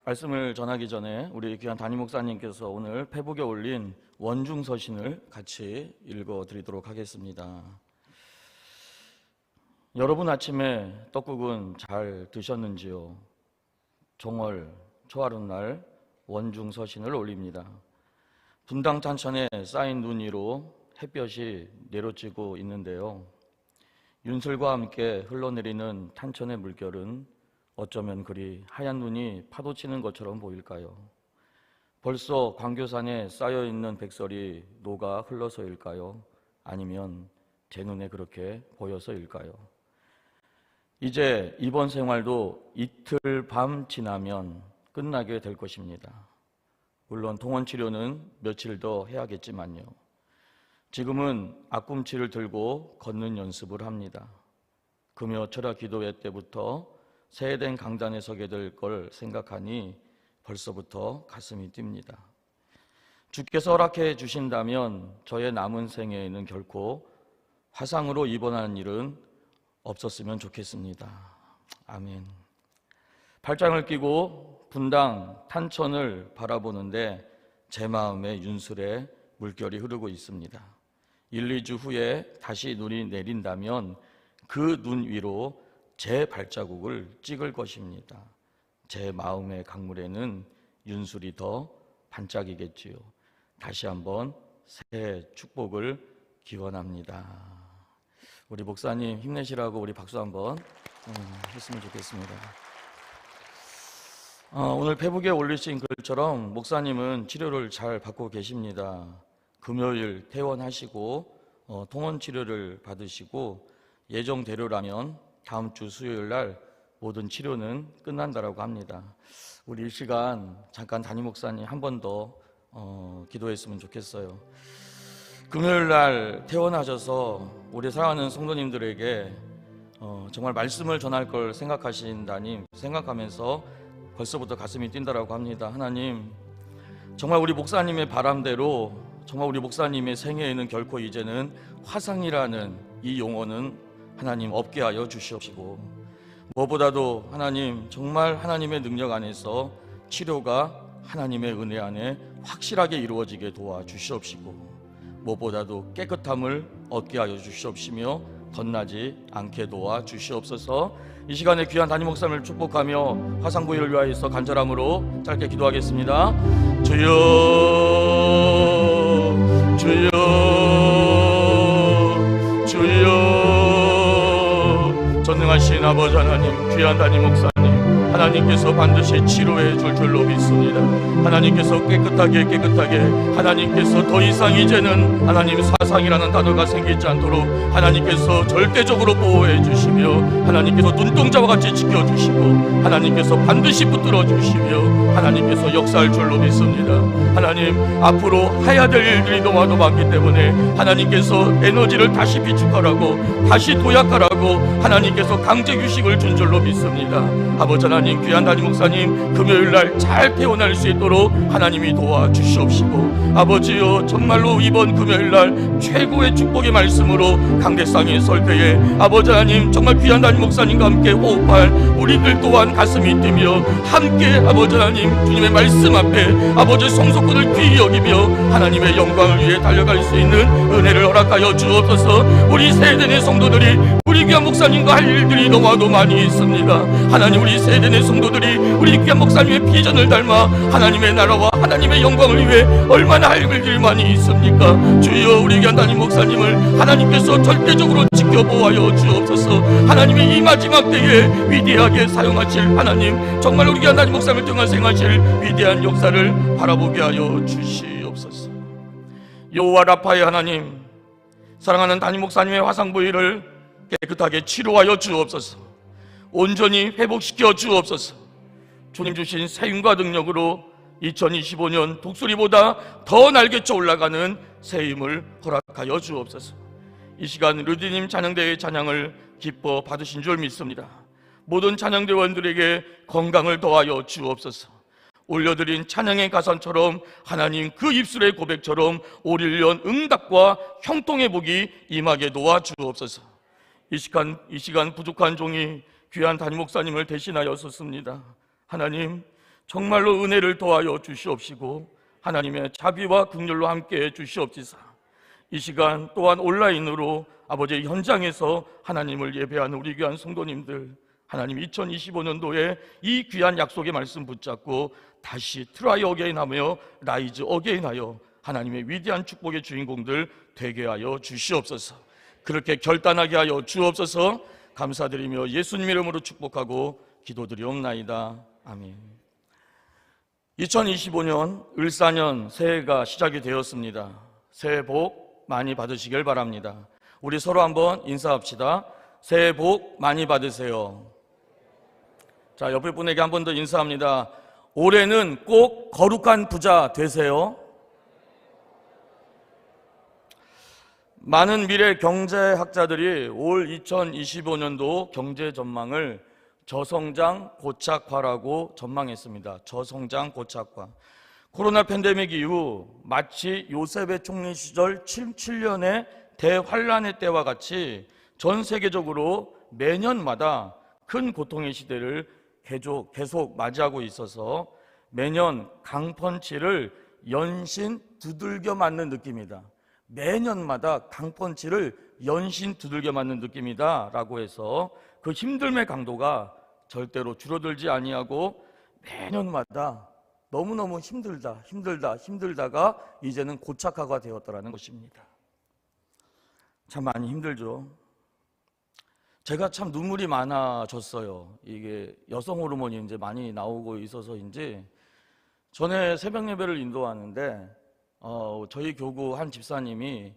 말씀을 전하기 전에 우리 귀한 담임 목사님께서 오늘 페북에 올린 원중서신을 같이 읽어드리도록 하겠습니다. 여러분 아침에 떡국은 잘 드셨는지요? 종월 초하룻날 원중서신을 올립니다. 분당 탄천에 쌓인 눈 위로 햇볕이 내려지고 있는데요. 윤슬과 함께 흘러내리는 탄천의 물결은 어쩌면 그리 하얀 눈이 파도치는 것처럼 보일까요? 벌써 광교산에 쌓여있는 백설이 녹아 흘러서일까요? 아니면 제 눈에 그렇게 보여서일까요? 이제 이번 생활도 이틀 밤 지나면 끝나게 될 것입니다. 물론 통원치료는 며칠 더 해야겠지만요. 지금은 앞꿈치를 들고 걷는 연습을 합니다. 금요 철야 기도회 때부터 새해된 강단에 서게 될 걸 생각하니 벌써부터 가슴이 뜁니다. 주께서 허락해 주신다면 저의 남은 생애에는 결코 화상으로 입원하는 일은 없었으면 좋겠습니다. 아멘. 팔짱을 끼고 분당 탄천을 바라보는데 제 마음에 윤슬의 물결이 흐르고 있습니다. 1, 2주 후에 다시 눈이 내린다면 그 눈 위로 제 발자국을 찍을 것입니다. 제 마음의 강물에는 윤슬이 더 반짝이겠지요. 다시 한번 새해 축복을 기원합니다. 우리 목사님 힘내시라고 우리 박수 한번 했으면 좋겠습니다. 오늘 페북에 올리신 글처럼 목사님은 치료를 잘 받고 계십니다. 금요일 퇴원하시고 통원 치료를 받으시고 예정대로라면 다음 주 수요일 날 모든 치료는 끝난다라고 합니다. 우리 이 시간 잠깐 담임 목사님 한 번 더 기도했으면 좋겠어요. 금요일 날 퇴원하셔서 우리 사랑하는 성도님들에게 정말 말씀을 전할 걸 생각하신다니 생각하면서 벌써부터 가슴이 뛴다라고 합니다. 하나님, 정말 우리 목사님의 바람대로 정말 우리 목사님의 생애에는 결코 이제는 화상이라는 이 용어는 하나님 없게 하여 주시옵시고, 무엇보다도 하나님 정말 하나님의 능력 안에서 치료가 하나님의 은혜 안에 확실하게 이루어지게 도와주시옵시고, 무엇보다도 깨끗함을 얻게 하여 주시옵시며 덧나지 않게 도와주시옵소서. 이 시간에 귀한 담임 목사님을 축복하며 화상부위를 위하여서 간절함으로 짧게 기도하겠습니다. 주여 주여 주여. 전능하신 아버지 하나님, 귀한 담임 목사님, 하나님께서 반드시 치료해 줄 줄로 믿습니다. 하나님께서 깨끗하게 하나님께서 더 이상 이제는 하나님 사상이라는 단어가 생기지 않도록 하나님께서 절대적으로 보호해 주시며 하나님께서 눈동자와 같이 지켜주시고 하나님께서 반드시 붙들어 주시며 하나님께서 역사할 줄로 믿습니다. 하나님, 앞으로 해야 될 일들이 너무나도 많기 때문에 하나님께서 에너지를 다시 비축하라고, 다시 도약하라고 하나님께서 강제 휴식을 준 줄로 믿습니다. 아버지 하나님, 귀한 담임 목사님 금요일날 잘 태어날 수 있도록 하나님이 도와주시옵시고, 아버지요 정말로 이번 금요일날 최고의 축복의 말씀으로 강대상에 설 때에 아버지 하나님 정말 귀한 담임 목사님과 함께 호흡할 우리들 또한 가슴이 뛰며 함께 아버지 하나님 주님의 말씀 앞에 아버지 성소권을 귀히 여기며 하나님의 영광을 위해 달려갈 수 있는 은혜를 허락하여 주옵소서. 우리 세대의 성도들이 우리 귀한 목사님과 할 일들이 너무나도 많이 있습니다. 하나님, 우리 세대의 성도들이 우리 귀한 목사님의 비전을 닮아 하나님의 나라와 하나님의 영광을 위해 얼마나 할 일들이 많이 있습니까? 주여, 우리 귀한 담임 목사님을 하나님께서 절대적으로 지켜보아여 주옵소서. 하나님이 이 마지막 때에 위대하게 사용하실 하나님, 정말 우리 귀한 담임 목사님을 통해 행하실 위대한 역사를 바라보게 하여 주시옵소서. 여호와 라파의 하나님, 사랑하는 담임 목사님의 화상 부위를 깨끗하게 치료하여 주옵소서. 온전히 회복시켜 주옵소서. 주님 주신 세임과 능력으로 2025년 독수리보다 더 날개쳐 올라가는 새 힘을 허락하여 주옵소서. 이 시간 르디님 찬양대의 찬양을 기뻐 받으신 줄 믿습니다. 모든 찬양대원들에게 건강을 더하여 주옵소서. 올려드린 찬양의 가산처럼 하나님 그 입술의 고백처럼 올 1년 응답과 형통의 복이 임하게 도와주옵소서. 이 시간 부족한 종이 귀한 담임 목사님을 대신하여 섰습니다. 하나님, 정말로 은혜를 더하여 주시옵시고 하나님의 자비와 긍휼로 함께해 주시옵시사. 이 시간 또한 온라인으로 아버지 현장에서 하나님을 예배하는 우리 귀한 성도님들, 하나님 2025년도에 이 귀한 약속의 말씀 붙잡고 다시 트라이 어게인 하며 라이즈 어게인 하여 하나님의 위대한 축복의 주인공들 되게 하여 주시옵소서. 그렇게 결단하게 하여 주옵소서. 감사드리며 예수님 이름으로 축복하고 기도드리옵나이다. 아멘. 2025년 을사년 새해가 시작이 되었습니다. 새해 복 많이 받으시길 바랍니다. 우리 서로 한번 인사합시다. 새해 복 많이 받으세요. 자, 옆에 분에게 한 번 더 인사합니다. 올해는 꼭 거룩한 부자 되세요. 많은 미래 경제학자들이 올 2025년도 경제 전망을 저성장 고착화라고 전망했습니다. 저성장 고착화. 코로나 팬데믹 이후 마치 요셉의 총리 시절 7년의 대환란의 때와 같이 전 세계적으로 매년마다 큰 고통의 시대를 계속 맞이하고 있어서 매년 강펀치를 연신 두들겨 맞는 느낌이다. 매년마다 강펀치를 연신 두들겨 맞는 느낌이다 라고 해서 그 힘듦의 강도가 절대로 줄어들지 아니하고 매년마다 너무너무 힘들다가 이제는 고착화가 되었다라는 것입니다. 참 많이 힘들죠. 제가 참 눈물이 많아졌어요. 이게 여성 호르몬이 이제 많이 나오고 있어서인지 전에 새벽 예배를 인도하는데 저희 교구 한 집사님이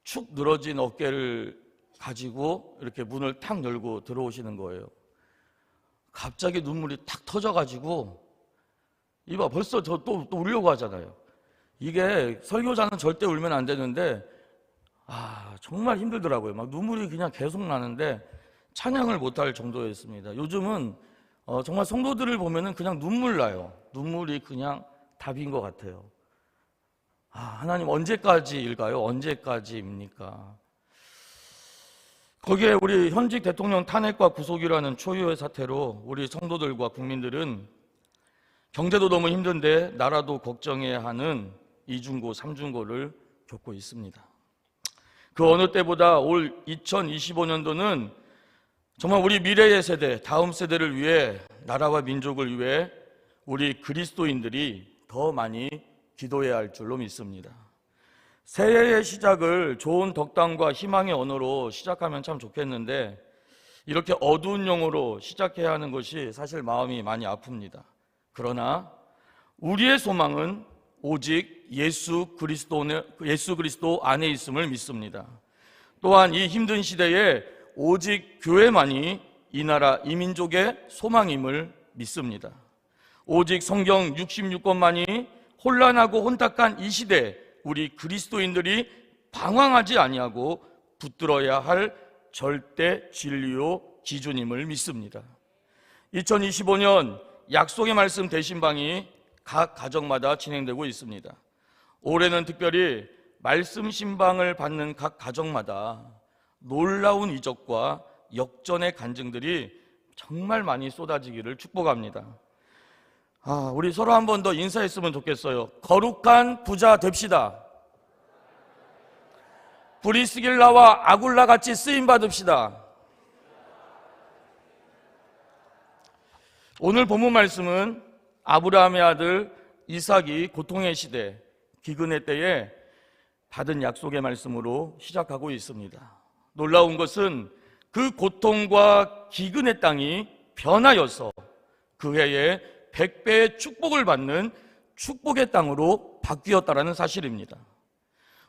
축 늘어진 어깨를 가지고 이렇게 문을 탁 열고 들어오시는 거예요. 갑자기 눈물이 탁 터져가지고 이봐 벌써 저 또 울려고 하잖아요. 이게 설교자는 절대 울면 안 되는데 정말 힘들더라고요. 막 눈물이 그냥 계속 나는데 찬양을 못할 정도였습니다. 요즘은 정말 성도들을 보면은 그냥 눈물 나요. 눈물이 그냥 답인 것 같아요. 하나님 언제까지일까요? 언제까지입니까? 거기에 우리 현직 대통령 탄핵과 구속이라는 초유의 사태로 우리 성도들과 국민들은 경제도 너무 힘든데 나라도 걱정해야 하는 이중고, 삼중고를 겪고 있습니다. 그 어느 때보다 올 2025년도는 정말 우리 미래의 세대, 다음 세대를 위해, 나라와 민족을 위해 우리 그리스도인들이 더 많이 기도해야 할 줄로 믿습니다. 새해의 시작을 좋은 덕담과 희망의 언어로 시작하면 참 좋겠는데 이렇게 어두운 영어로 시작해야 하는 것이 사실 마음이 많이 아픕니다. 그러나 우리의 소망은 오직 예수 그리스도 안에 있음을 믿습니다. 또한 이 힘든 시대에 오직 교회만이 이 나라 이 민족의 소망임을 믿습니다. 오직 성경 66권만이 혼란하고 혼탁한 이 시대 우리 그리스도인들이 방황하지 아니하고 붙들어야 할 절대 진리요 기준임을 믿습니다. 2025년 약속의 말씀 대신방이 각 가정마다 진행되고 있습니다. 올해는 특별히 말씀 신방을 받는 각 가정마다 놀라운 이적과 역전의 간증들이 정말 많이 쏟아지기를 축복합니다. 우리 서로 한 번 더 인사했으면 좋겠어요. 거룩한 부자 됩시다. 브리스길라와 아굴라 같이 쓰임 받읍시다. 오늘 본문 말씀은 아브라함의 아들 이삭이 고통의 시대, 기근의 때에 받은 약속의 말씀으로 시작하고 있습니다. 놀라운 것은 그 고통과 기근의 땅이 변하여서 그 해에 100배의 축복을 받는 축복의 땅으로 바뀌었다는 사실입니다.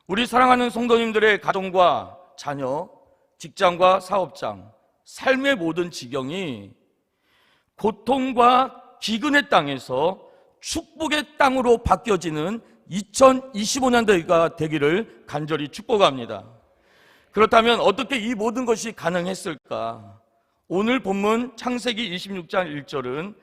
우리 사랑하는 성도님들의 가정과 자녀, 직장과 사업장, 삶의 모든 지경이 고통과 기근의 땅에서 축복의 땅으로 바뀌어지는 2025년도가 되기를 간절히 축복합니다. 그렇다면 어떻게 이 모든 것이 가능했을까? 오늘 본문 창세기 26장 1절은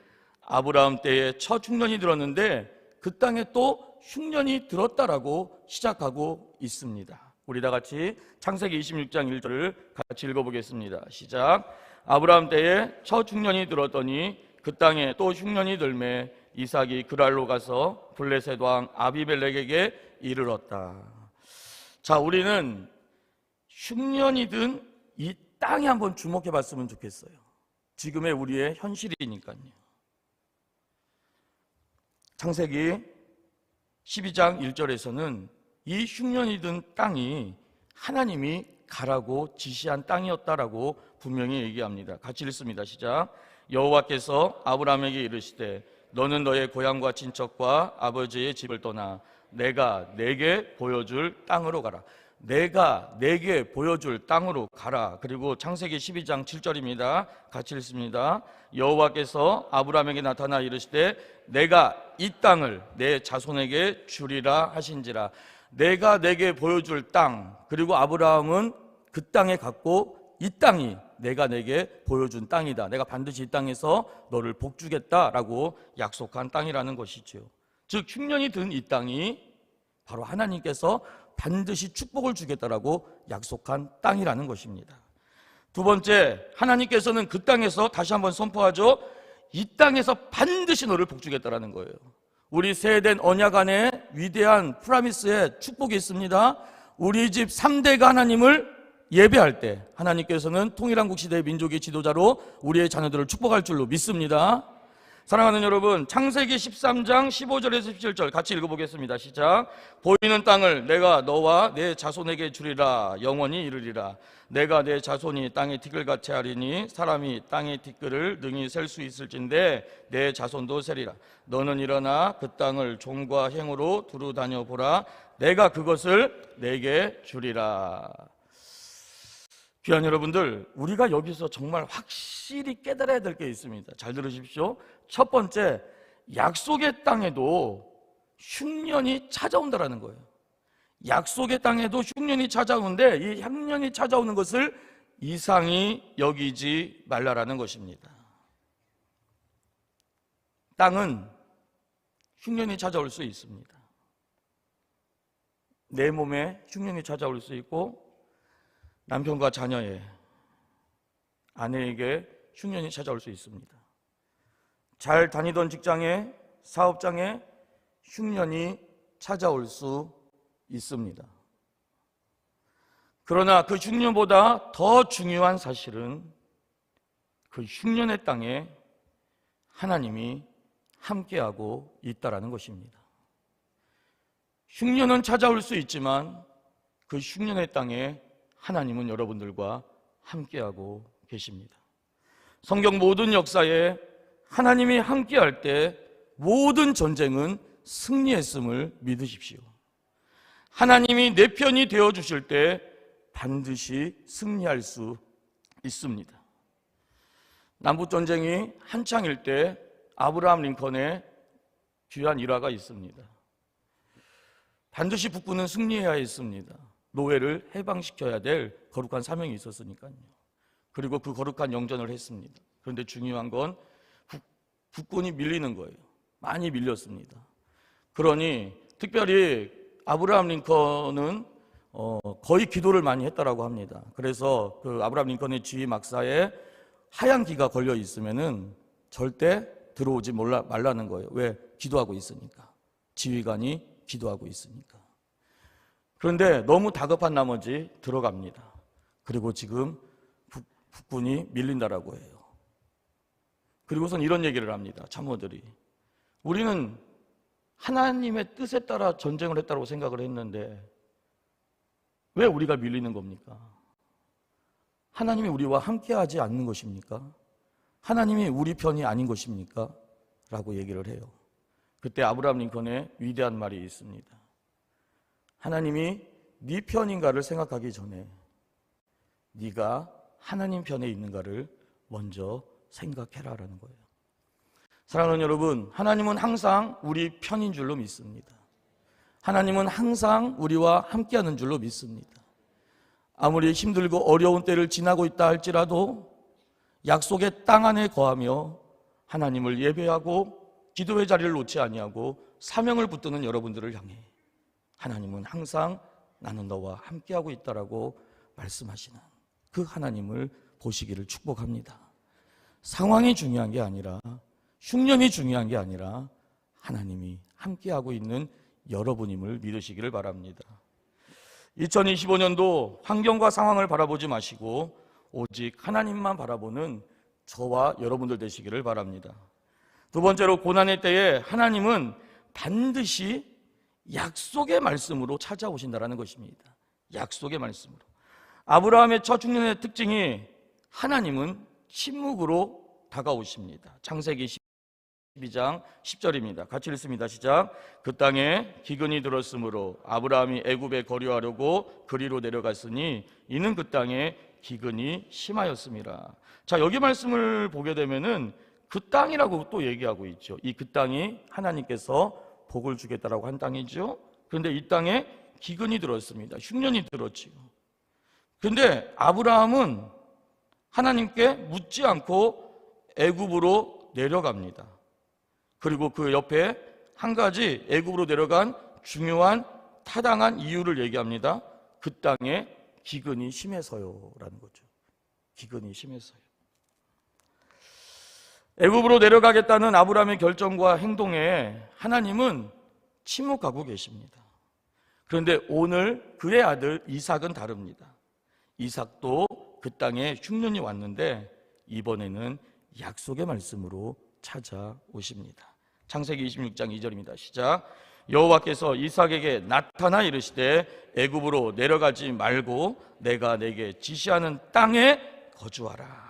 아브라함 때에 첫 흉년이 들었는데 그 땅에 또 흉년이 들었다라고 시작하고 있습니다. 우리 다 같이 창세기 26장 1절을 같이 읽어보겠습니다. 시작. 아브라함 때에 첫 흉년이 들었더니 그 땅에 또 흉년이 들매 이삭이 그랄로 가서 블레셋 왕 아비멜렉에게 이르렀다. 자, 우리는 흉년이 든 이 땅에 한번 주목해 봤으면 좋겠어요. 지금의 우리의 현실이니까요. 창세기 12장 1절에서는 이 흉년이 든 땅이 하나님이 가라고 지시한 땅이었다라고 분명히 얘기합니다. 같이 읽습니다. 시작. 여호와께서 아브라함에게 이르시되 너는 너의 고향과 친척과 아버지의 집을 떠나 내가 내게 보여줄 땅으로 가라. 내가 내게 보여줄 땅으로 가라. 그리고 창세기 12장 7절입니다. 같이 읽습니다. 여호와께서 아브라함에게 나타나 이르시되 내가 이 땅을 내 자손에게 주리라 하신지라. 내가 내게 보여줄 땅, 그리고 아브라함은 그 땅에 갔고 이 땅이 내가 내게 보여준 땅이다. 내가 반드시 이 땅에서 너를 복주겠다라고 약속한 땅이라는 것이죠. 즉 흉년이 든 이 땅이 바로 하나님께서 반드시 축복을 주겠다라고 약속한 땅이라는 것입니다. 두 번째, 하나님께서는 그 땅에서 다시 한번 선포하죠. 이 땅에서 반드시 너를 복주겠다라는 거예요. 우리 세대된 언약 안에 위대한 프라미스의 축복이 있습니다. 우리 집 3대가 하나님을 예배할 때 하나님께서는 통일한국 시대의 민족의 지도자로 우리의 자녀들을 축복할 줄로 믿습니다. 사랑하는 여러분, 창세기 13장 15절에서 17절 같이 읽어보겠습니다. 시작. 보이는 땅을 내가 너와 내 자손에게 주리라. 영원히 이르리라. 내가 내 자손이 땅의 티끌같이 하리니 사람이 땅의 티끌을 능히 셀 수 있을진데 내 자손도 세리라. 너는 일어나 그 땅을 종과 행으로 두루 다녀보라. 내가 그것을 내게 주리라. 귀한 여러분들, 우리가 여기서 정말 확실히 깨달아야 될 게 있습니다. 잘 들으십시오. 첫 번째, 약속의 땅에도 흉년이 찾아온다라는 거예요. 약속의 땅에도 흉년이 찾아오는데 이 흉년이 찾아오는 것을 이상히 여기지 말라라는 것입니다. 땅은 흉년이 찾아올 수 있습니다. 내 몸에 흉년이 찾아올 수 있고 남편과 자녀의 아내에게 흉년이 찾아올 수 있습니다. 잘 다니던 직장에, 사업장에 흉년이 찾아올 수 있습니다. 그러나 그 흉년보다 더 중요한 사실은 그 흉년의 땅에 하나님이 함께하고 있다라는 것입니다. 흉년은 찾아올 수 있지만 그 흉년의 땅에 하나님은 여러분들과 함께하고 계십니다. 성경 모든 역사에 하나님이 함께할 때 모든 전쟁은 승리했음을 믿으십시오. 하나님이 내 편이 되어주실 때 반드시 승리할 수 있습니다. 남북전쟁이 한창일 때 아브라함 링컨의 귀한 일화가 있습니다. 반드시 북군은 승리해야 했습니다. 노예를 해방시켜야 될 거룩한 사명이 있었으니까요. 그리고 그 거룩한 영전을 했습니다. 그런데 중요한 건 북군이 밀리는 거예요. 많이 밀렸습니다. 그러니 특별히 아브라함 링컨은 거의 기도를 많이 했다라고 합니다. 그래서 그 아브라함 링컨의 지휘 막사에 하얀 기가 걸려 있으면은 절대 들어오지 말라는 거예요. 왜? 기도하고 있으니까. 지휘관이 기도하고 있으니까. 그런데 너무 다급한 나머지 들어갑니다. 그리고 지금 북군이 밀린다라고 해요. 그리고선 이런 얘기를 합니다. 참모들이. 우리는 하나님의 뜻에 따라 전쟁을 했다고 생각을 했는데 왜 우리가 밀리는 겁니까? 하나님이 우리와 함께하지 않는 것입니까? 하나님이 우리 편이 아닌 것입니까? 라고 얘기를 해요. 그때 아브라함 링컨의 위대한 말이 있습니다. 하나님이 네 편인가를 생각하기 전에 네가 하나님 편에 있는가를 먼저 생각해라라는 거예요. 사랑하는 여러분, 하나님은 항상 우리 편인 줄로 믿습니다. 하나님은 항상 우리와 함께하는 줄로 믿습니다. 아무리 힘들고 어려운 때를 지나고 있다 할지라도 약속의 땅 안에 거하며 하나님을 예배하고 기도의 자리를 놓지 아니하고 사명을 붙드는 여러분들을 향해 하나님은 항상 나는 너와 함께하고 있다라고 말씀하시는 그 하나님을 보시기를 축복합니다. 상황이 중요한 게 아니라, 흉년이 중요한 게 아니라 하나님이 함께하고 있는 여러분임을 믿으시기를 바랍니다. 2025년도 환경과 상황을 바라보지 마시고 오직 하나님만 바라보는 저와 여러분들 되시기를 바랍니다. 두 번째로, 고난의 때에 하나님은 반드시 약속의 말씀으로 찾아오신다는 것입니다. 약속의 말씀으로. 아브라함의 첫 흉년의 특징이 하나님은 침묵으로 다가오십니다. 창세기 12장 10절입니다. 같이 읽습니다. 시작. 그 땅에 기근이 들었으므로 아브라함이 애굽에 거류하려고 그리로 내려갔으니 이는 그 땅에 기근이 심하였음이라. 자, 여기 말씀을 보게 되면은 그 땅이라고 또 얘기하고 있죠. 이 그 땅이 하나님께서 복을 주겠다라고 한 땅이죠. 그런데 이 땅에 기근이 들었습니다. 흉년이 들었지요. 그런데 아브라함은 하나님께 묻지 않고 애굽으로 내려갑니다. 그리고 그 옆에 한 가지 애굽으로 내려간 중요한 타당한 이유를 얘기합니다. 그 땅에 기근이 심해서요 라는 거죠. 기근이 심해서요. 애굽으로 내려가겠다는 아브라함의 결정과 행동에 하나님은 침묵하고 계십니다. 그런데 오늘 그의 아들 이삭은 다릅니다. 이삭도 그 땅에 흉년이 왔는데 이번에는 약속의 말씀으로 찾아오십니다. 창세기 26장 2절입니다. 시작. 여호와께서 이삭에게 나타나 이르시되 애굽으로 내려가지 말고 내가 내게 지시하는 땅에 거주하라.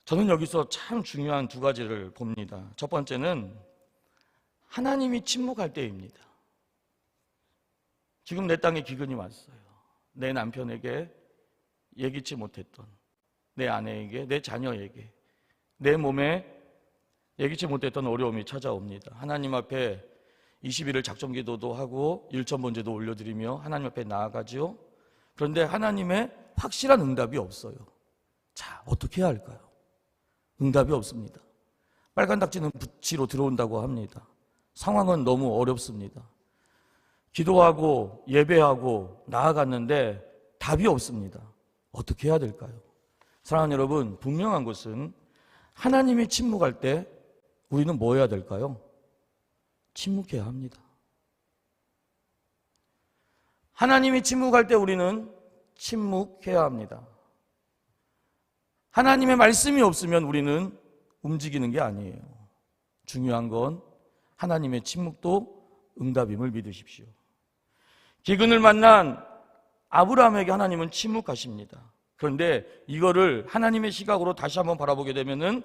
저는 여기서 참 중요한 두 가지를 봅니다. 첫 번째는 하나님이 침묵할 때입니다. 지금 내 땅에 기근이 왔어요. 내 남편에게 예기치 못했던, 내 아내에게, 내 자녀에게, 내 몸에 예기치 못했던 어려움이 찾아옵니다. 하나님 앞에 20일을 작정기도도 하고 일천번제도 올려드리며 하나님 앞에 나아가죠. 그런데 하나님의 확실한 응답이 없어요. 자, 어떻게 해야 할까요? 응답이 없습니다. 빨간 닥지는 붙이로 들어온다고 합니다. 상황은 너무 어렵습니다. 기도하고 예배하고 나아갔는데 답이 없습니다. 어떻게 해야 될까요? 사랑하는 여러분, 분명한 것은 하나님이 침묵할 때 우리는 뭐 해야 될까요? 침묵해야 합니다. 하나님이 침묵할 때 우리는 침묵해야 합니다. 하나님의 말씀이 없으면 우리는 움직이는 게 아니에요. 중요한 건 하나님의 침묵도 응답임을 믿으십시오. 기근을 만난 아브라함에게 하나님은 침묵하십니다. 그런데 이거를 하나님의 시각으로 다시 한번 바라보게 되면은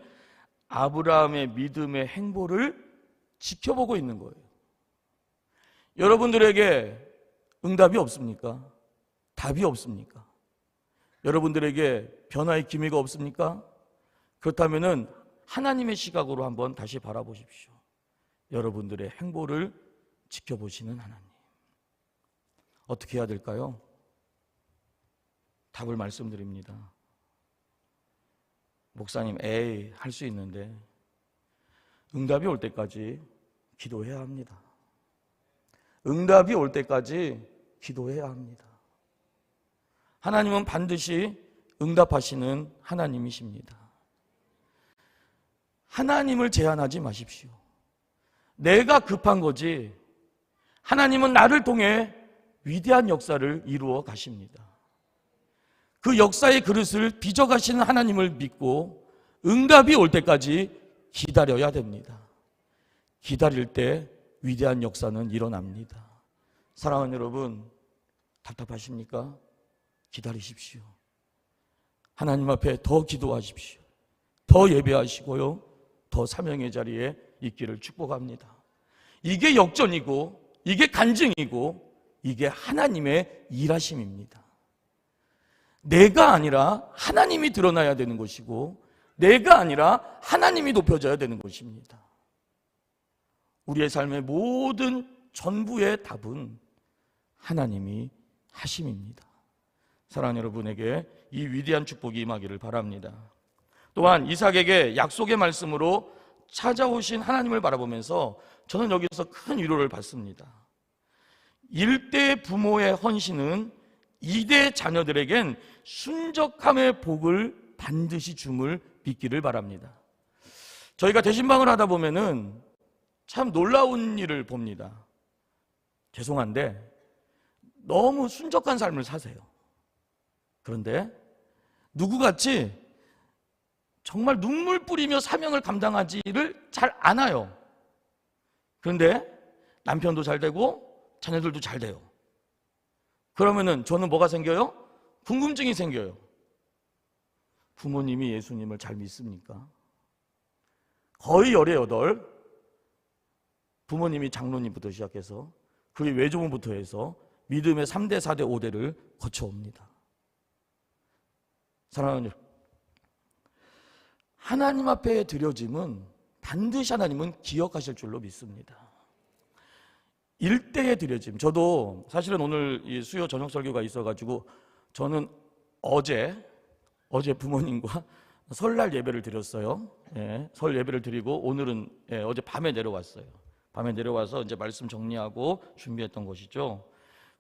아브라함의 믿음의 행보를 지켜보고 있는 거예요. 여러분들에게 응답이 없습니까? 답이 없습니까? 여러분들에게 변화의 기미가 없습니까? 그렇다면은 하나님의 시각으로 한번 다시 바라보십시오. 여러분들의 행보를 지켜보시는 하나님. 어떻게 해야 될까요? 답을 말씀드립니다. 목사님, 할 수 있는데 응답이 올 때까지 기도해야 합니다. 응답이 올 때까지 기도해야 합니다. 하나님은 반드시 응답하시는 하나님이십니다. 하나님을 제한하지 마십시오. 내가 급한 거지 하나님은 나를 통해 위대한 역사를 이루어 가십니다. 그 역사의 그릇을 빚어가시는 하나님을 믿고 응답이 올 때까지 기다려야 됩니다. 기다릴 때 위대한 역사는 일어납니다. 사랑하는 여러분, 답답하십니까? 기다리십시오. 하나님 앞에 더 기도하십시오. 더 예배하시고요, 더 사명의 자리에 있기를 축복합니다. 이게 역전이고 이게 간증이고 이게 하나님의 일하심입니다. 내가 아니라 하나님이 드러나야 되는 것이고 내가 아니라 하나님이 높여져야 되는 것입니다. 우리의 삶의 모든 전부의 답은 하나님이 하심입니다. 사랑하는 여러분에게 이 위대한 축복이 임하기를 바랍니다. 또한 이삭에게 약속의 말씀으로 찾아오신 하나님을 바라보면서 저는 여기서 큰 위로를 받습니다. 일대 부모의 헌신은 이대 자녀들에겐 순적함의 복을 반드시 줌을 믿기를 바랍니다. 저희가 대신방을 하다 보면은 참 놀라운 일을 봅니다. 죄송한데 너무 순적한 삶을 사세요. 그런데 누구같이 정말 눈물 뿌리며 사명을 감당하지를 잘 않아요. 그런데 남편도 잘 되고 자녀들도 잘 돼요. 그러면은 저는 뭐가 생겨요? 궁금증이 생겨요. 부모님이 예수님을 잘 믿습니까? 거의 열의 여덟 부모님이 장로님부터 시작해서 그게 외조부부터 해서 믿음의 3대, 4대, 5대를 거쳐옵니다. 사랑하는 여러분, 하나님 앞에 드려짐은 반드시 하나님은 기억하실 줄로 믿습니다. 일대에 드려짐. 저도 사실은 오늘 이 수요 저녁 설교가 있어가지고 저는 어제 부모님과 설날 예배를 드렸어요. 예, 설 예배를 드리고 오늘은 어제 밤에 내려왔어요. 밤에 내려와서 이제 말씀 정리하고 준비했던 것이죠.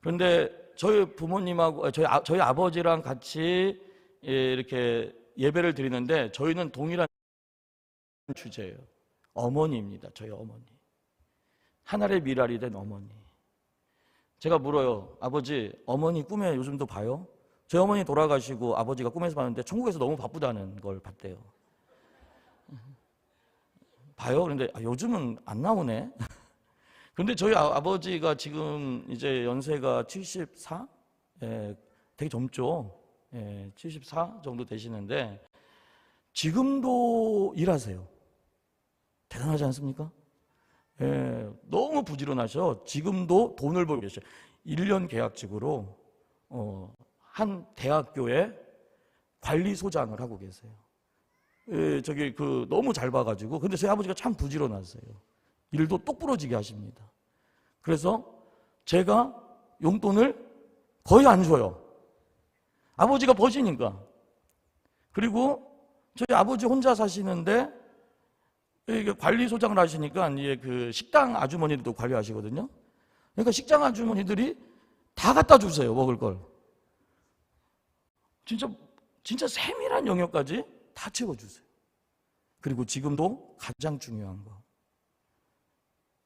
그런데 저희 부모님하고 저희 아버지랑 같이 이렇게 예배를 드리는데 저희는 동일한 주제예요. 어머니입니다. 저희 어머니. 하늘의 미랄이 된 어머니. 제가 물어요. 아버지, 어머니 꿈에 요즘도 봐요? 저희 어머니 돌아가시고 아버지가 꿈에서 봤는데 천국에서 너무 바쁘다는 걸 봤대요. 봐요? 그런데 요즘은 안 나오네. 그런데 저희 아버지가 지금 이제 연세가 74? 되게 젊죠. 74 정도 되시는데 지금도 일하세요. 대단하지 않습니까? 너무 부지런하셔. 지금도 돈을 벌고 계셔요. 1년 계약직으로 한 대학교에 관리소장을 하고 계세요. 너무 잘 봐가지고. 근데 저희 아버지가 참 부지런하세요. 일도 똑부러지게 하십니다. 그래서 제가 용돈을 거의 안 줘요. 아버지가 버시니까. 그리고 저희 아버지 혼자 사시는데 이게 관리소장을 하시니까 이게 그 식당 아주머니들도 관리하시거든요. 그러니까 식당 아주머니들이 다 갖다 주세요. 먹을 걸. 진짜 세밀한 영역까지 다 채워주세요. 그리고 지금도 가장 중요한 거,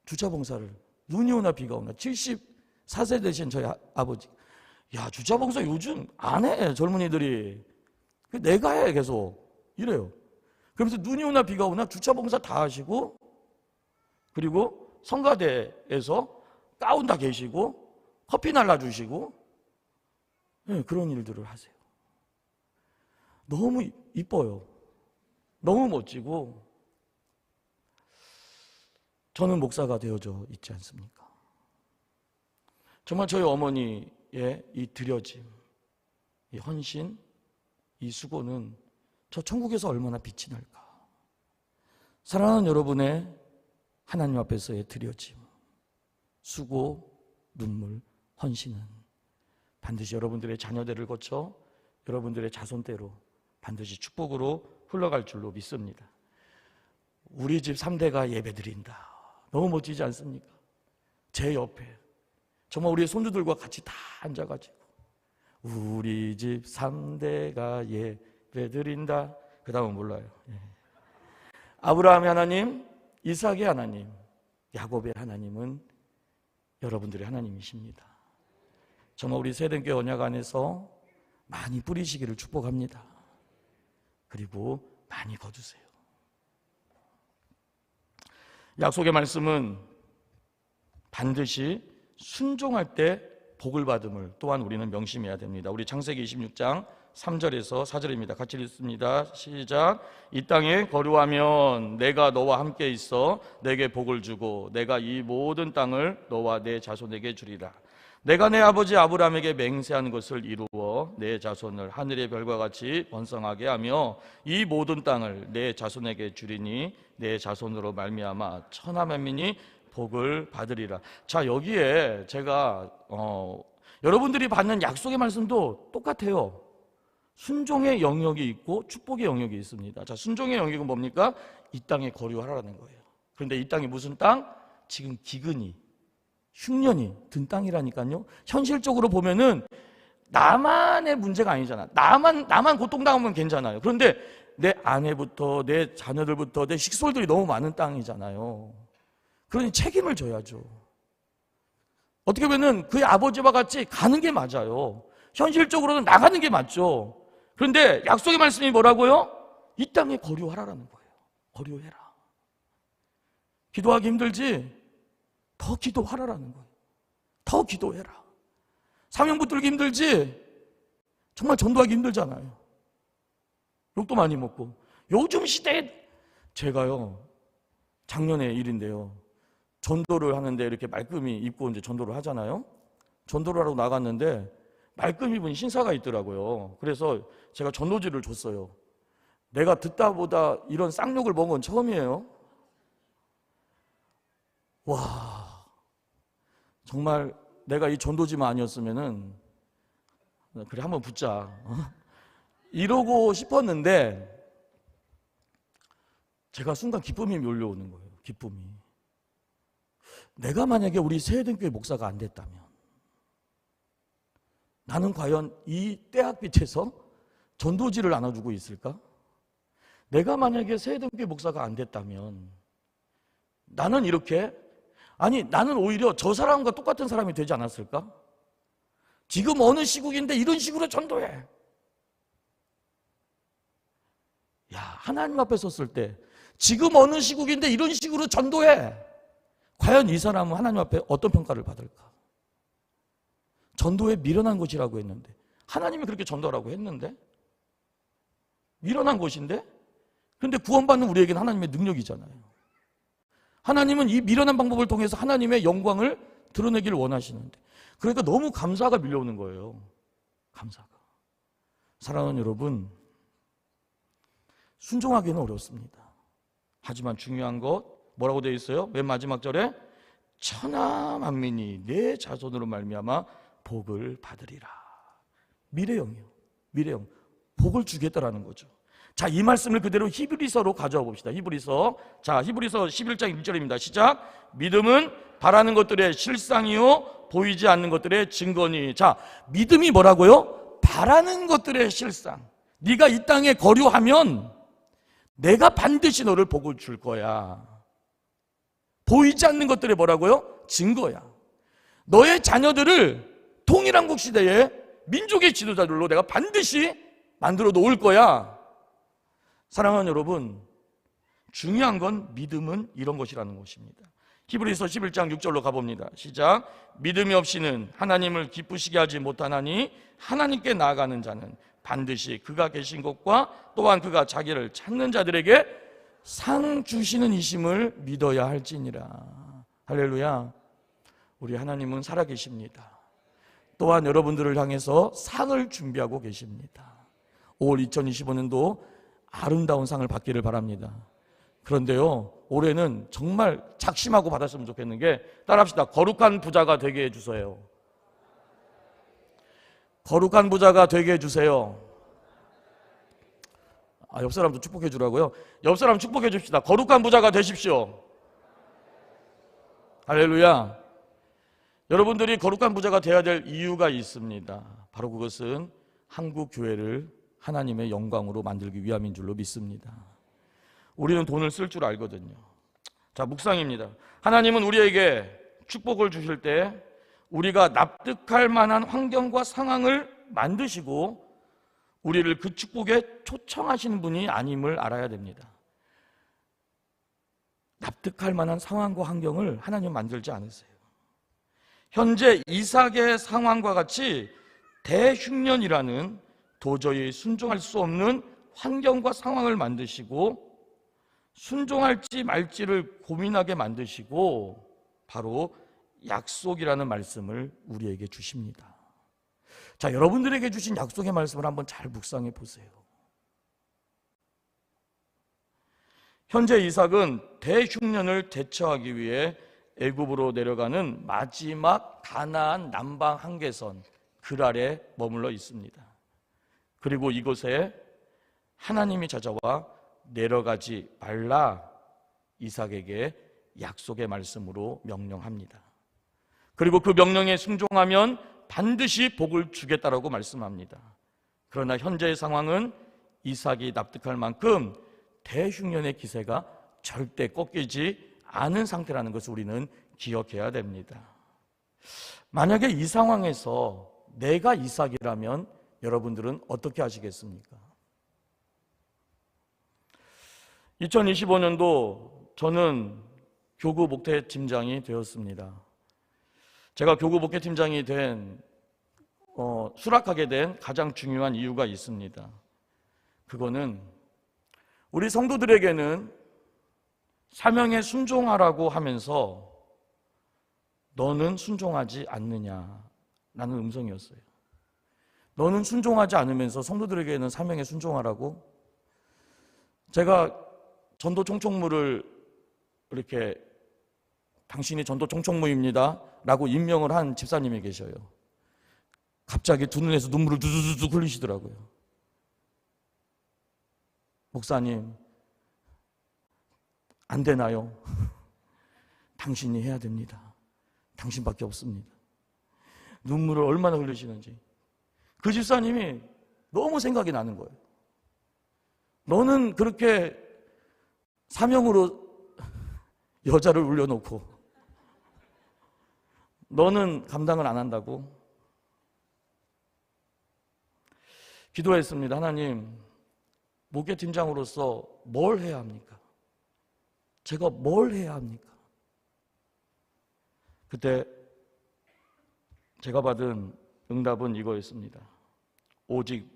주차 봉사를 눈이 오나 비가 오나 74세 되신 저희 아버지, 야, 주차 봉사 요즘 안 해. 젊은이들이. 내가 해. 계속 이래요. 그러면서 눈이 오나 비가 오나 주차 봉사 다 하시고, 그리고 성가대에서 가운 다 계시고 커피 날라주시고, 그런 일들을 하세요. 너무 이뻐요. 너무 멋지고. 저는 목사가 되어져 있지 않습니까? 정말 저희 어머니의 이 드려짐, 이 헌신, 이 수고는 저 천국에서 얼마나 빛이 날까. 사랑하는 여러분의 하나님 앞에서의 드려짐, 수고, 눈물, 헌신은 반드시 여러분들의 자녀들을 거쳐 여러분들의 자손대로 반드시 축복으로 흘러갈 줄로 믿습니다. 우리 집 3대가 예배드린다. 너무 멋지지 않습니까? 제 옆에 정말 우리의 손주들과 같이 다 앉아가지고 우리 집 3대가 예배드린다. 그 다음은 몰라요. 아브라함의 하나님, 이삭의 하나님, 야곱의 하나님은 여러분들의 하나님이십니다. 정말 우리 세대교회 언약 안에서 많이 뿌리시기를 축복합니다. 그리고 많이 거두세요. 약속의 말씀은 반드시 순종할 때 복을 받음을 또한 우리는 명심해야 됩니다. 우리 창세기 26장 3절에서 4절입니다. 같이 읽습니다. 시작. 이 땅에 거류하면 내가 너와 함께 있어 내게 복을 주고 내가 이 모든 땅을 너와 내 자손에게 주리라. 내가 내 아버지 아브라함에게 맹세한 것을 이루어 내 자손을 하늘의 별과 같이 번성하게 하며 이 모든 땅을 내 자손에게 주리니 내 자손으로 말미암아 천하 만민이 복을 받으리라. 자, 여기에 제가 여러분들이 받는 약속의 말씀도 똑같아요. 순종의 영역이 있고 축복의 영역이 있습니다. 자, 순종의 영역은 뭡니까? 이 땅에 거류하라는 거예요. 그런데 이 땅이 무슨 땅? 지금 기근이 흉년이 든 땅이라니까요. 현실적으로 보면은 나만의 문제가 아니잖아. 나만 고통당하면 괜찮아요. 그런데 내 아내부터 내 자녀들부터 내 식솔들이 너무 많은 땅이잖아요. 그러니 책임을 져야죠. 어떻게 보면 그의 아버지와 같이 가는 게 맞아요. 현실적으로는 나가는 게 맞죠. 그런데 약속의 말씀이 뭐라고요? 이 땅에 거류하라라는 거예요. 거류해라. 기도하기 힘들지? 더 기도하라라는 거예요. 더 기도해라. 사명 붙들기 힘들지? 정말 전도하기 힘들잖아요. 욕도 많이 먹고. 요즘 시대에 제가요, 작년의 일인데요, 전도를 하는데 이렇게 말끔히 입고 이제 전도를 하잖아요. 전도를 하러 나갔는데 말끔 입은 신사가 있더라고요. 그래서 제가 전도지를 줬어요. 내가 듣다 보다 이런 쌍욕을 먹은 건 처음이에요. 와, 정말 내가 이 전도지만 아니었으면은 그래 한번 붙자 이러고 싶었는데 제가 순간 기쁨이 몰려오는 거예요. 기쁨이. 내가 만약에 우리 새해등교회 목사가 안 됐다면 나는 과연 이 때학빛에서 전도지를 나눠주고 있을까? 내가 만약에 새해등교회 목사가 안 됐다면 나는 이렇게, 아니 나는 오히려 저 사람과 똑같은 사람이 되지 않았을까? 지금 어느 시국인데 이런 식으로 전도해. 야, 하나님 앞에 섰을 때 지금 어느 시국인데 이런 식으로 전도해. 과연 이 사람은 하나님 앞에 어떤 평가를 받을까? 전도에 미련한 것이라고 했는데, 하나님이 그렇게 전도하라고 했는데, 미련한 것인데, 그런데 구원받는 우리에게는 하나님의 능력이잖아요. 하나님은 이 미련한 방법을 통해서 하나님의 영광을 드러내기를 원하시는데, 그러니까 너무 감사가 밀려오는 거예요. 감사가. 사랑하는 여러분, 순종하기는 어렵습니다. 하지만 중요한 것 뭐라고 되어 있어요? 맨 마지막 절에 천하 만민이 내 자손으로 말미암아 복을 받으리라. 미래형이요. 미래형. 복을 주겠다라는 거죠. 자, 이 말씀을 그대로 히브리서로 가져와 봅시다. 히브리서 11장 1절입니다. 시작. 믿음은 바라는 것들의 실상이요 보이지 않는 것들의 증거니. 자, 믿음이 뭐라고요? 바라는 것들의 실상. 네가 이 땅에 거류하면 내가 반드시 너를 복을 줄 거야. 보이지 않는 것들의 뭐라고요? 증거야. 너의 자녀들을 통일한국 시대에 민족의 지도자들로 내가 반드시 만들어 놓을 거야. 사랑하는 여러분, 중요한 건 믿음은 이런 것이라는 것입니다. 히브리서 11장 6절로 가봅니다. 시작. 믿음이 없이는 하나님을 기쁘시게 하지 못하나니 하나님께 나아가는 자는 반드시 그가 계신 곳과 또한 그가 자기를 찾는 자들에게 상 주시는 이심을 믿어야 할지니라. 할렐루야. 우리 하나님은 살아계십니다. 또한 여러분들을 향해서 상을 준비하고 계십니다. 5월 2025년도 아름다운 상을 받기를 바랍니다. 그런데요, 올해는 정말 작심하고 받았으면 좋겠는 게, 따라합시다. 거룩한 부자가 되게 해주세요. 거룩한 부자가 되게 해주세요. 옆 사람도 축복해 주라고요. 옆 사람 축복해 줍시다. 거룩한 부자가 되십시오. 할렐루야. 여러분들이 거룩한 부자가 되어야 될 이유가 있습니다. 바로 그것은 한국 교회를 하나님의 영광으로 만들기 위함인 줄로 믿습니다. 우리는 돈을 쓸 줄 알거든요. 자, 묵상입니다. 하나님은 우리에게 축복을 주실 때 우리가 납득할 만한 환경과 상황을 만드시고 우리를 그 축복에 초청하시는 분이 아님을 알아야 됩니다. 납득할 만한 상황과 환경을 하나님 만들지 않으세요. 현재 이삭의 상황과 같이 대흉년이라는 도저히 순종할 수 없는 환경과 상황을 만드시고 순종할지 말지를 고민하게 만드시고 바로 약속이라는 말씀을 우리에게 주십니다. 자, 여러분들에게 주신 약속의 말씀을 한번 잘 묵상해 보세요. 현재 이삭은 대흉년을 대처하기 위해 애굽으로 내려가는 마지막 가나안 남방 한계선 그랄에 머물러 있습니다. 그리고 이곳에 하나님이 찾아와 내려가지 말라 이삭에게 약속의 말씀으로 명령합니다. 그리고 그 명령에 순종하면 반드시 복을 주겠다라고 말씀합니다. 그러나 현재의 상황은 이삭이 납득할 만큼 대흉년의 기세가 절대 꺾이지 않은 상태라는 것을 우리는 기억해야 됩니다. 만약에 이 상황에서 내가 이삭이라면 여러분들은 어떻게 하시겠습니까? 2025년도 저는 교구 목회팀장이 되었습니다. 제가 교구 목회팀장이 수락하게 된 가장 중요한 이유가 있습니다. 그거는 우리 성도들에게는 사명에 순종하라고 하면서 너는 순종하지 않느냐라는 음성이었어요. 너는 순종하지 않으면서 성도들에게는 사명에 순종하라고? 제가 전도 총총무를 이렇게 당신이 전도 총총무입니다 라고 임명을 한 집사님이 계셔요. 갑자기 두 눈에서 눈물을 두두두두 흘리시더라고요. 목사님, 안 되나요? 당신이 해야 됩니다. 당신밖에 없습니다. 눈물을 얼마나 흘리시는지. 그 집사님이 너무 생각이 나는 거예요. 너는 그렇게 사명으로 여자를 울려놓고 너는 감당을 안 한다고? 기도했습니다. 하나님, 목회팀장으로서 뭘 해야 합니까? 제가 뭘 해야 합니까? 그때 제가 받은 응답은 이거였습니다. 오직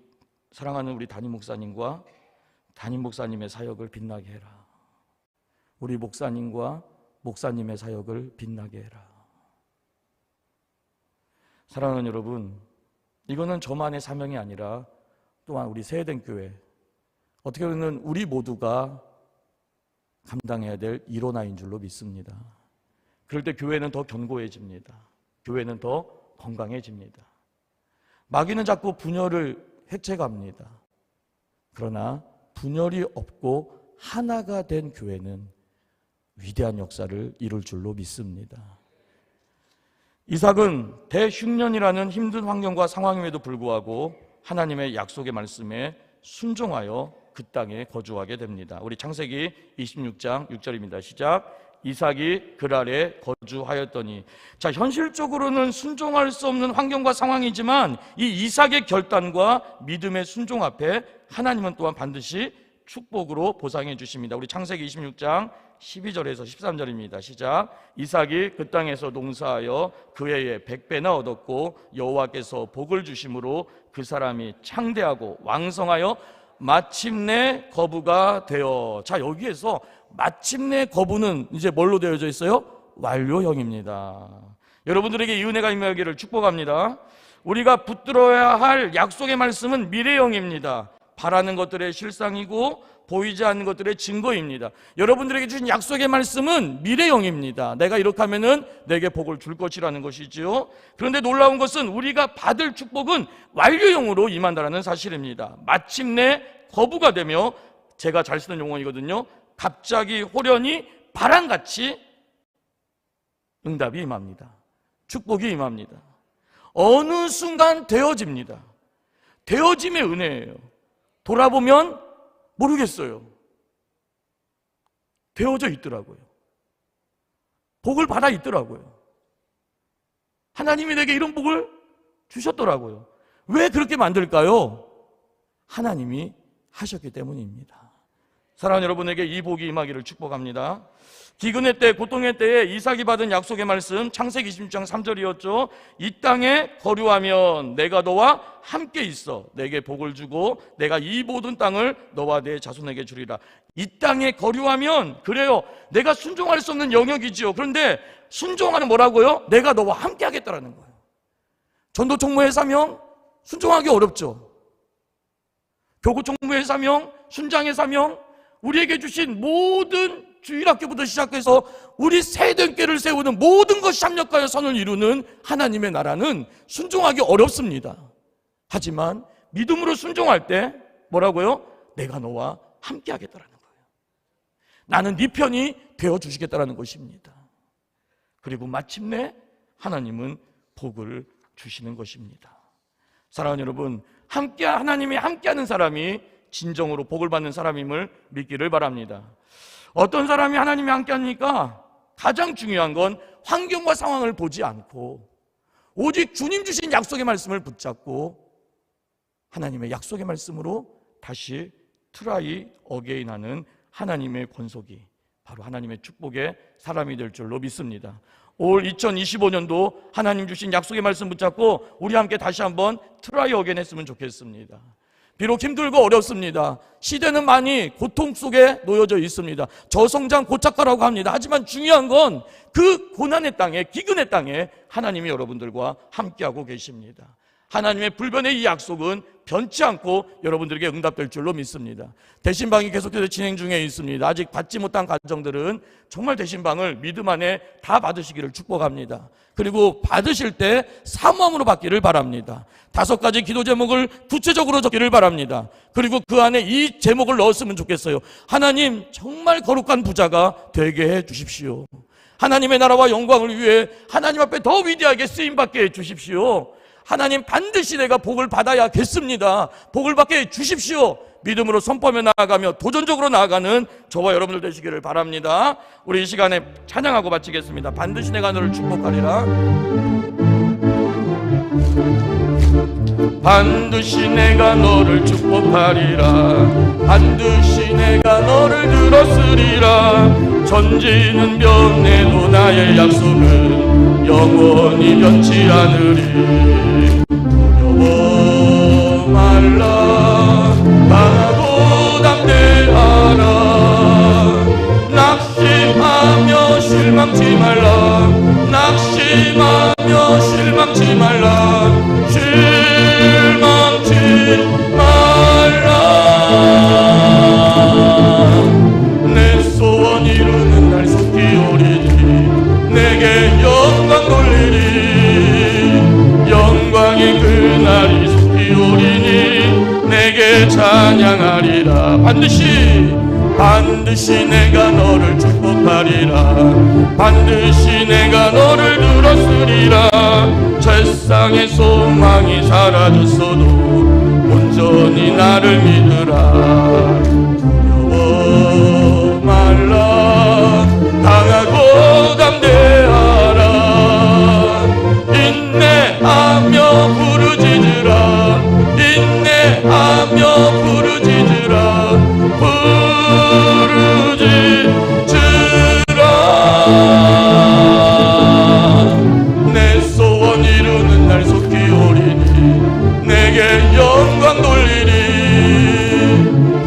사랑하는 우리 담임 목사님과 담임 목사님의 사역을 빛나게 해라. 우리 목사님과 목사님의 사역을 빛나게 해라. 사랑하는 여러분, 이거는 저만의 사명이 아니라 또한 우리 세해된 교회, 어떻게 보면 우리 모두가 감당해야 될 일원화인 줄로 믿습니다. 그럴 때 교회는 더 견고해집니다. 교회는 더 건강해집니다. 마귀는 자꾸 분열을 해체갑니다. 그러나 분열이 없고 하나가 된 교회는 위대한 역사를 이룰 줄로 믿습니다. 이삭은 대흉년이라는 힘든 환경과 상황임에도 불구하고 하나님의 약속의 말씀에 순종하여 그 땅에 거주하게 됩니다. 우리 창세기 26장 6절입니다. 시작. 이삭이 그랄에 거주하였더니. 자, 현실적으로는 순종할 수 없는 환경과 상황이지만 이 이삭의 결단과 믿음의 순종 앞에 하나님은 또한 반드시 축복으로 보상해 주십니다. 우리 창세기 26장 12절에서 13절입니다. 시작. 이삭이 그 땅에서 농사하여 그 해에 100배나 얻었고 여호와께서 복을 주심으로 그 사람이 창대하고 왕성하여 마침내 거부가 되어. 자, 여기에서 마침내 거부는 이제 뭘로 되어져 있어요? 완료형입니다. 여러분들에게 이 은혜가 임하기를 축복합니다. 우리가 붙들어야 할 약속의 말씀은 미래형입니다. 바라는 것들의 실상이고 보이지 않는 것들의 증거입니다. 여러분들에게 주신 약속의 말씀은 미래형입니다. 내가 이렇게 하면은 내게 복을 줄 것이라는 것이지요. 그런데 놀라운 것은 우리가 받을 축복은 완료형으로 임한다는 사실입니다. 마침내 거부가 되며, 제가 잘 쓰는 용어이거든요, 갑자기 호련히 바람같이 응답이 임합니다. 축복이 임합니다. 어느 순간 되어집니다. 되어짐의 은혜예요. 돌아보면 모르겠어요. 되어져 있더라고요. 복을 받아 있더라고요. 하나님이 내게 이런 복을 주셨더라고요. 왜 그렇게 만들까요? 하나님이 하셨기 때문입니다. 사랑하는 여러분에게 이 복이 임하기를 축복합니다. 기근의 때, 고통의 때에 이삭이 받은 약속의 말씀, 창세기 26장 3절이었죠. 이 땅에 거류하면 내가 너와 함께 있어 내게 복을 주고 내가 이 모든 땅을 너와 내 자손에게 주리라. 이 땅에 거류하면, 그래요, 내가 순종할 수 없는 영역이지요. 그런데 순종하는 뭐라고요? 내가 너와 함께 하겠다라는 거예요. 전도 총무의 사명, 순종하기 어렵죠. 교구 총무의 사명, 순장의 사명, 우리에게 주신 모든 주일학교부터 시작해서 우리 세대교회를 세우는 모든 것이 합력하여 선을 이루는 하나님의 나라는 순종하기 어렵습니다. 하지만 믿음으로 순종할 때 뭐라고요? 내가 너와 함께 하겠다라는 거예요. 나는 네 편이 되어주시겠다라는 것입니다. 그리고 마침내 하나님은 복을 주시는 것입니다. 사랑하는 여러분, 하나님이 함께하는 사람이 진정으로 복을 받는 사람임을 믿기를 바랍니다. 어떤 사람이 하나님이 함께하니까 가장 중요한 건 환경과 상황을 보지 않고 오직 주님 주신 약속의 말씀을 붙잡고 하나님의 약속의 말씀으로 다시 트라이 어게인하는 하나님의 권속이 바로 하나님의 축복의 사람이 될 줄로 믿습니다. 올 2025년도 하나님 주신 약속의 말씀 붙잡고 우리 함께 다시 한번 트라이 어게인 했으면 좋겠습니다. 비록 힘들고 어렵습니다. 시대는 많이 고통 속에 놓여져 있습니다. 저성장 고착화라고 합니다. 하지만 중요한 건 그 고난의 땅에, 기근의 땅에 하나님이 여러분들과 함께하고 계십니다. 하나님의 불변의 이 약속은 변치 않고 여러분들에게 응답될 줄로 믿습니다. 대신방이 계속해서 진행 중에 있습니다. 아직 받지 못한 가정들은 정말 대신방을 믿음 안에 다 받으시기를 축복합니다. 그리고 받으실 때 사모함으로 받기를 바랍니다. 5가지 기도 제목을 구체적으로 적기를 바랍니다. 그리고 그 안에 이 제목을 넣었으면 좋겠어요. 하나님, 정말 거룩한 부자가 되게 해 주십시오. 하나님의 나라와 영광을 위해 하나님 앞에 더 위대하게 쓰임받게 해 주십시오. 하나님, 반드시 내가 복을 받아야겠습니다. 복을 받게 해 주십시오. 믿음으로 선포하며 나아가며 도전적으로 나아가는 저와 여러분들 되시기를 바랍니다. 우리 이 시간에 찬양하고 마치겠습니다. 반드시 내가 너를 축복하리라. 반드시 내가 너를 축복하리라. 반드시 내가 너를 들었으리라. 천지는 변해도 나의 약속은 영원히 변치 않으리. 두려워 말라. 강하고 담대하라. 낙심하며 실망치 말라. 낙심하며 실망치 말라. 실망치 말라. 내 소원 이루는 날 속히 오리니 내게 영광 돌리리. 영광의 그날이 속히 오리니 내게 찬양하리라. 반드시 내가 너를 축복하리라. 반드시 내가 너를 들었으리라. 세상의 소망이 사라졌어도 온전히 나를 믿으라. 두려워 말라. 강하고 담대하라. 인내하며 부르짖으라. 인내하며 부르짖으라. 내 소원 이루는 날 속히 오리니 내게 영광 돌리리.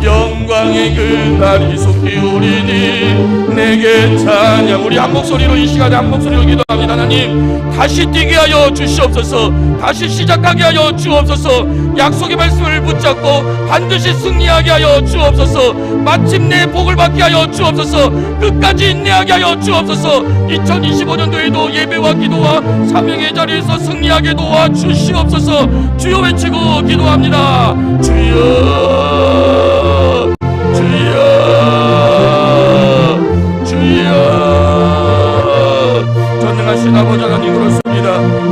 영광의 그날이 속히 오리니 내게 찬양. 우리 한 목소리로 이 시간에 한 목소리로 기도합니다. 하나님, 다시 뛰게 하여 주시옵소서. 다시 시작하게 하여 주옵소서. 약속의 말씀을 붙잡고 반드시 승리하게 하여 주옵소서. 마침내 복을 받게 하여 주옵소서. 끝까지 인내하게 하여 주옵소서. 2025년도에도 예배와 기도와 사명의 자리에서 승리하게 도와 주시옵소서. 주여 외치고 기도합니다. 주여, 주여, 주여. 전능하신 아버지 하나님, 그렇습니다.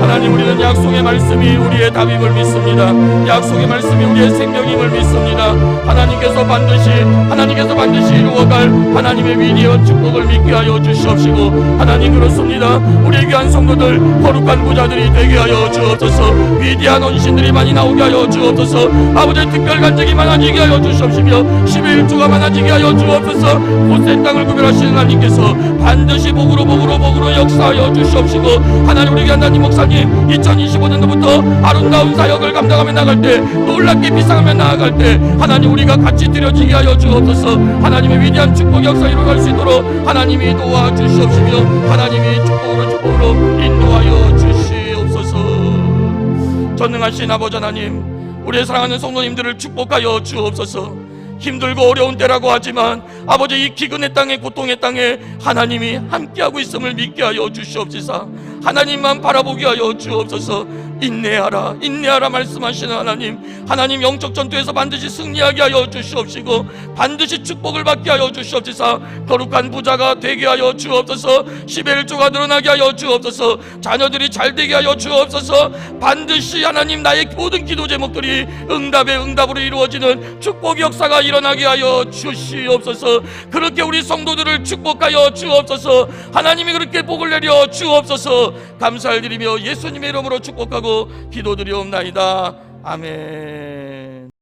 하나님, 우리는 약속의 말씀이 우리의 답임을 믿습니다. 약속의 말씀이 우리의 생명임을 믿습니다. 하나님께서 반드시 이루어갈 하나님의 위대한 축복을 믿게 하여 주시옵시고, 하나님, 그렇습니다. 우리 귀한 성도들 거룩한 부자들이 되게 하여 주옵소서. 위대한 언신들이 많이 나오게 하여 주옵소서. 아버지의 특별 간증이 많아지게 하여 주시옵시며 11조가 많아지게 하여 주옵소서. 곳의 땅을 구별하시는 하나님께서 반드시 복으로 역사하여 주시옵시고, 하나님, 우리 하나님 목사님 2025년도부터 아름다운 사역을 감당하며 나갈 때, 놀랍게 비상하며 나아갈 때 하나님, 우리가 같이 드려지게 하여 주옵소서. 하나님의 위대한 축복 역사 일어날 수 있도록 하나님이 도와주시옵시며 하나님이 축복으로 인도하여 주시옵소서. 전능하신 아버지 하나님, 우리의 사랑하는 성도님들을 축복하여 주옵소서. 힘들고 어려운 때라고 하지만 아버지, 이 기근의 땅에, 고통의 땅에 하나님이 함께하고 있음을 믿게 하여 주시옵소서. 하나님만 바라보게 하여 주옵소서. 인내하라 인내하라 말씀하시는 하나님 영적 전투에서 반드시 승리하게 하여 주시옵시고 반드시 축복을 받게 하여 주시옵소서. 거룩한 부자가 되게 하여 주옵소서. 11조가 늘어나게 하여 주옵소서. 자녀들이 잘 되게 하여 주옵소서. 반드시 하나님 나의 모든 기도 제목들이 응답의 응답으로 이루어지는 축복 역사가 일어나게 하여 주시옵소서. 그렇게 우리 성도들을 축복하여 주옵소서. 하나님이 그렇게 복을 내려 주옵소서. 감사를 드리며 예수님의 이름으로 축복하고 기도드리옵나이다. 아멘.